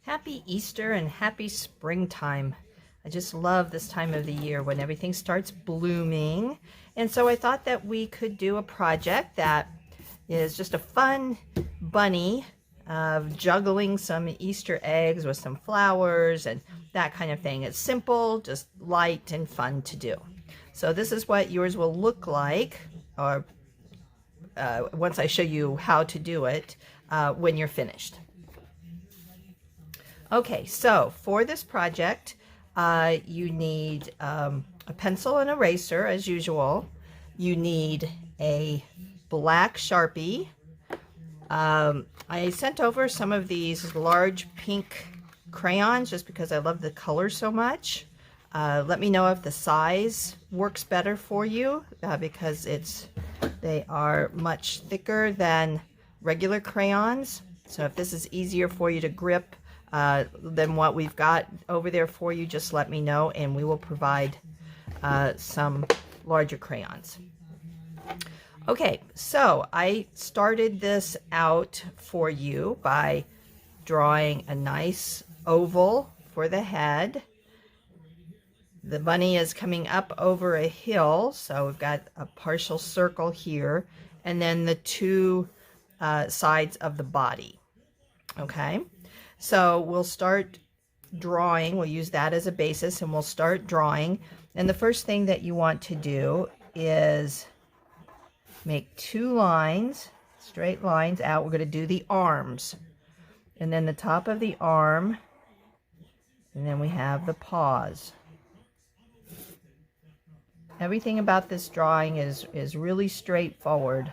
Happy Easter and happy springtime. I just love this time of the year when everything starts blooming. And so I thought that we could do a project that is just a fun bunny of juggling some Easter eggs with some flowers and that kind of thing. It's simple, just light and fun to do. So this is what yours will look like, or once I show you how to do it when you're finished. Okay, so for this project, you need a pencil and eraser as usual. You need a black Sharpie. I sent over some of these large pink crayons just because I love the color so much. Let me know if the size works better for you because they are much thicker than regular crayons. So if this is easier for you to grip than what we've got over there for you, just let me know and we will provide some larger crayons. Okay, so I started this out for you by drawing a nice oval for the head. The bunny is coming up over a hill, so we've got a partial circle here, and then the two sides of the body. Okay, so we'll start drawing. We'll use that as a basis and we'll start drawing. And the first thing that you want to do is make two lines, straight lines out. We're going to do the arms and then the top of the arm, and then we have the paws. Everything about this drawing is really straightforward.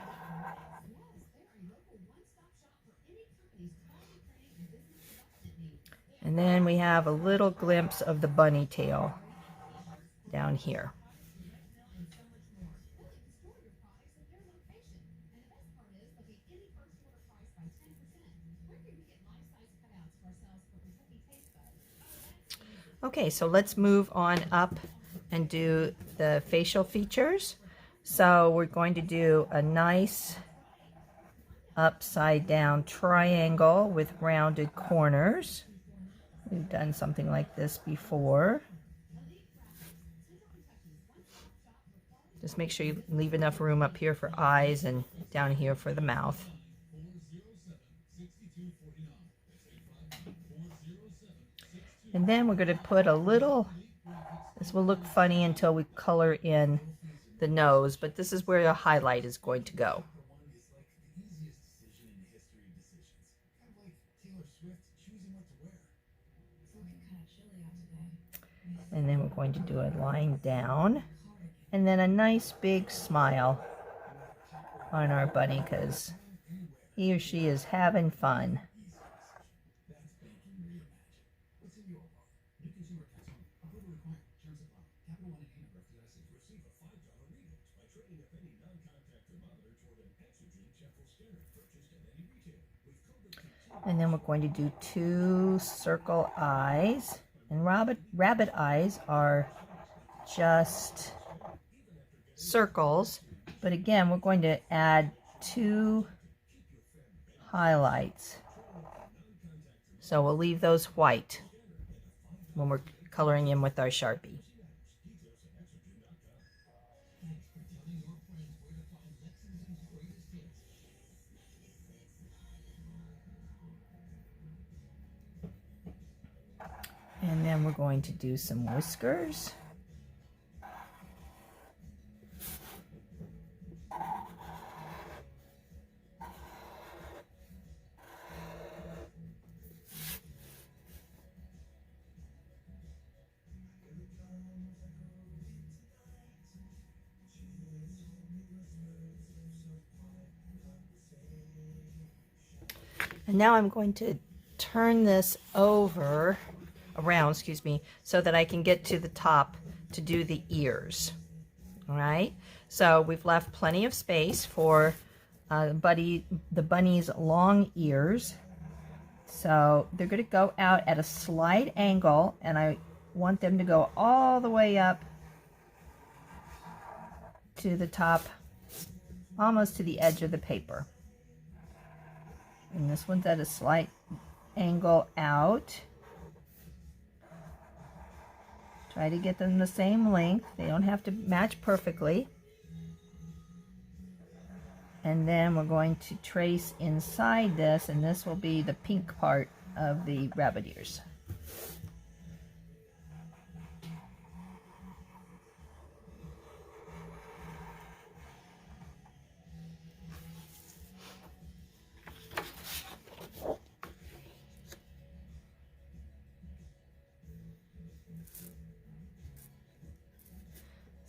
And then we have a little glimpse of the bunny tail down here. Okay, so let's move on up and do the facial features. So we're going to do a nice upside down triangle with rounded corners. We've done something like this before. Just make sure you leave enough room up here for eyes and down here for the mouth. And then we're going to put a little, this will look funny until we color in the nose, but this is where the highlight is going to go. And then we're going to do a line down and then a nice big smile on our bunny because he or she is having fun. And then we're going to do two circle eyes. And rabbit eyes are just circles. But again, we're going to add two highlights. So we'll leave those white when we're coloring in with our Sharpie. And then we're going to do some whiskers. And now I'm going to turn this around, excuse me, so that I can get to the top to do the ears. All right, so we've left plenty of space for the bunny's long ears. So they're going to go out at a slight angle, and I want them to go all the way up to the top, almost to the edge of the paper. And this one's at a slight angle out. Try to get them the same length. They don't have to match perfectly. And then we're going to trace inside this, and this will be the pink part of the rabbit ears.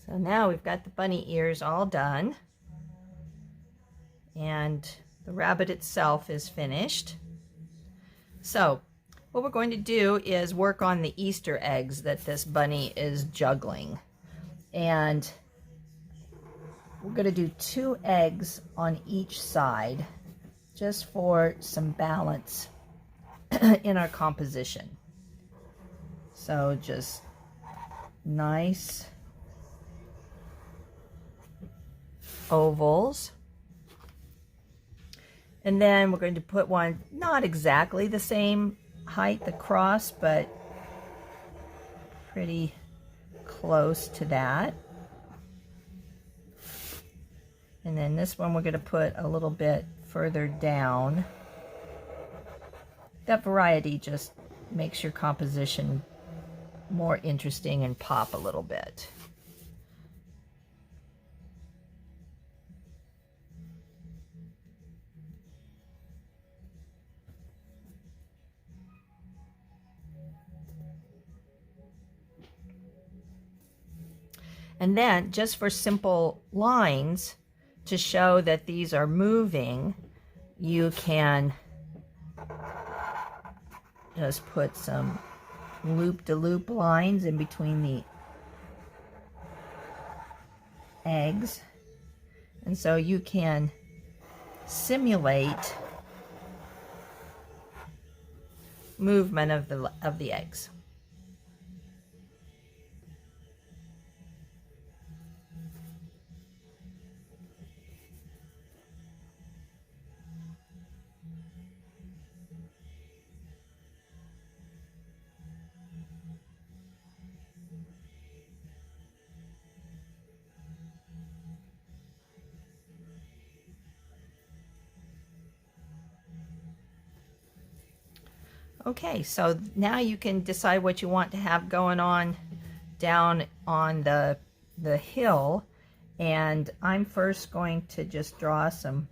So now we've got the bunny ears all done. And the rabbit itself is finished. So what we're going to do is work on the Easter eggs that this bunny is juggling. And we're going to do 2 eggs on each side just for some balance in our composition. So just nice ovals. And then we're going to put one, not exactly the same height across, but pretty close to that. And then this one we're going to put a little bit further down. That variety just makes your composition more interesting and pop a little bit. And then just for simple lines to show that these are moving, you can just put some loop-de-loop lines in between the eggs. And so you can simulate movement of the eggs. Okay, so now you can decide what you want to have going on down on the hill. And I'm first going to just draw some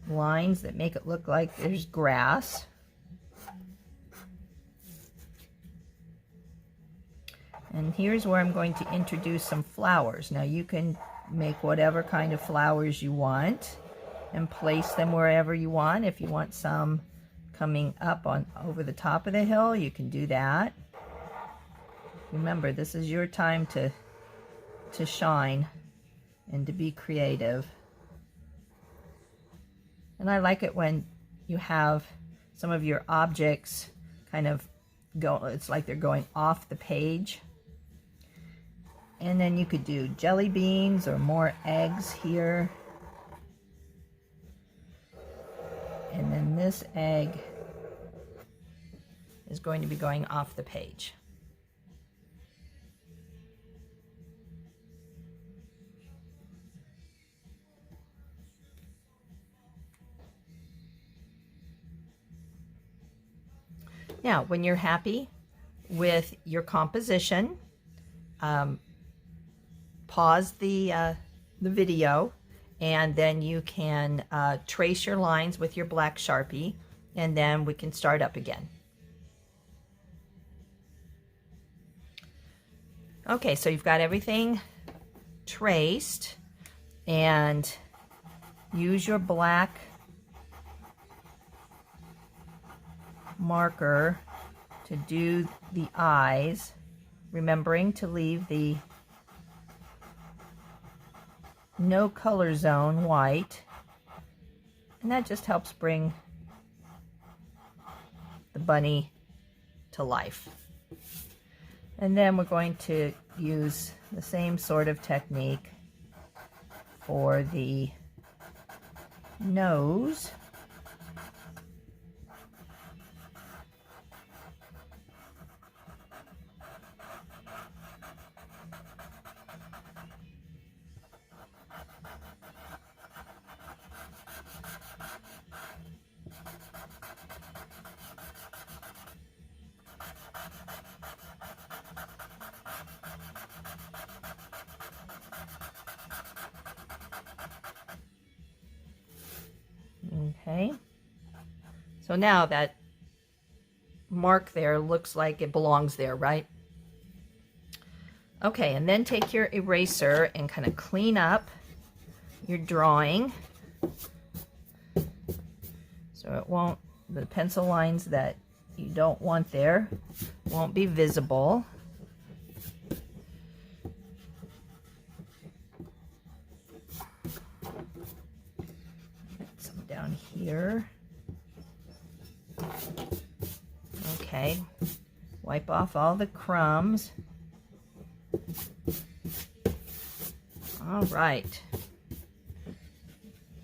lines that make it look like there's grass. And here's where I'm going to introduce some flowers. Now you can make whatever kind of flowers you want and place them wherever you want. If you want some coming up on over the top of the hill, you can do that. Remember, this is your time to shine and to be creative. And I like it when you have some of your objects kind of go, it's like they're going off the page. And then you could do jelly beans or more eggs here. And then this egg is going to be going off the page. Now, when you're happy with your composition, pause the video, and then you can trace your lines with your black Sharpie, and then we can start up again. Okay, so you've got everything traced, and use your black marker to do the eyes, remembering to leave the no color zone white, and that just helps bring the bunny to life. And then we're going to use the same sort of technique for the nose. Okay, so now that mark there looks like it belongs there, right? Okay, and then take your eraser and kind of clean up your drawing so it won't, the pencil lines that you don't want there won't be visible. Some down here. Okay, wipe off all the crumbs. All right,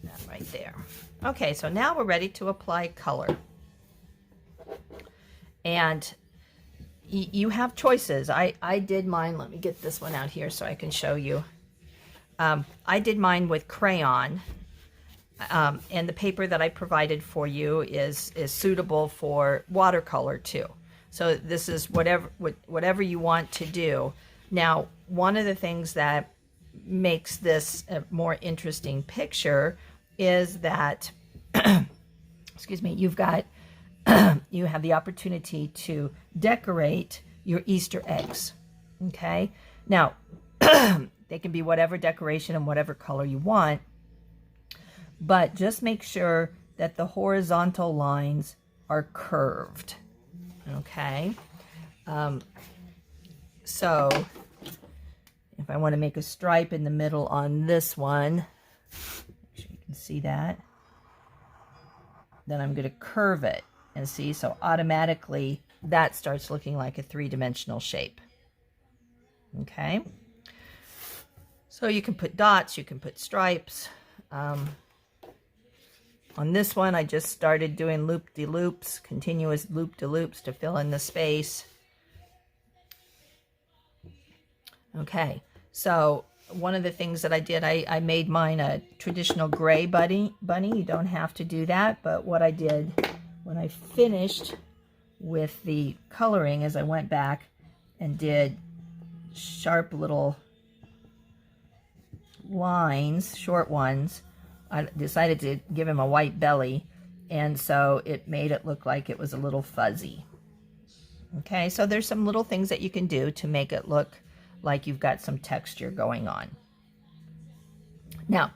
that right there. Okay, so now we're ready to apply color. And you have choices. I did mine, let me get this one out here so I can show you. I did mine with crayon, and the paper that I provided for you is suitable for watercolor too. So this is whatever you want to do. Now, one of the things that makes this a more interesting picture is that, excuse me, you've got, you have the opportunity to decorate your Easter eggs, okay? Now, they can be whatever decoration and whatever color you want, but just make sure that the horizontal lines are curved, okay? So if I want to make a stripe in the middle on this one, make sure you can see that, then I'm going to curve it, and see, so automatically that starts looking like a three-dimensional shape. Okay, so you can put dots, you can put stripes. On this one I just started doing loop-de-loops, continuous loop-de-loops to fill in the space. Okay, so one of the things that I did, I made mine a traditional gray bunny. You don't have to do that, but what I did when I finished with the coloring is I went back and did sharp little lines, short ones. I decided to give him a white belly, and so it made it look like it was a little fuzzy. Okay, so there's some little things that you can do to make it look like you've got some texture going on. Now,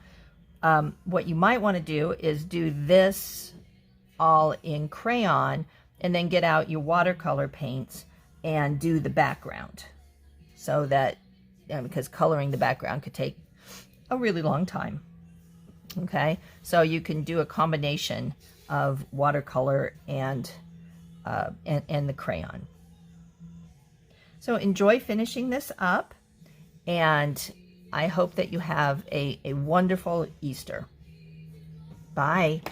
what you might want to do is do this all in crayon and then get out your watercolor paints and do the background, so that, because coloring the background could take a really long time. Okay, so you can do a combination of watercolor and the crayon. So enjoy finishing this up, and I hope that you have a wonderful Easter. Bye.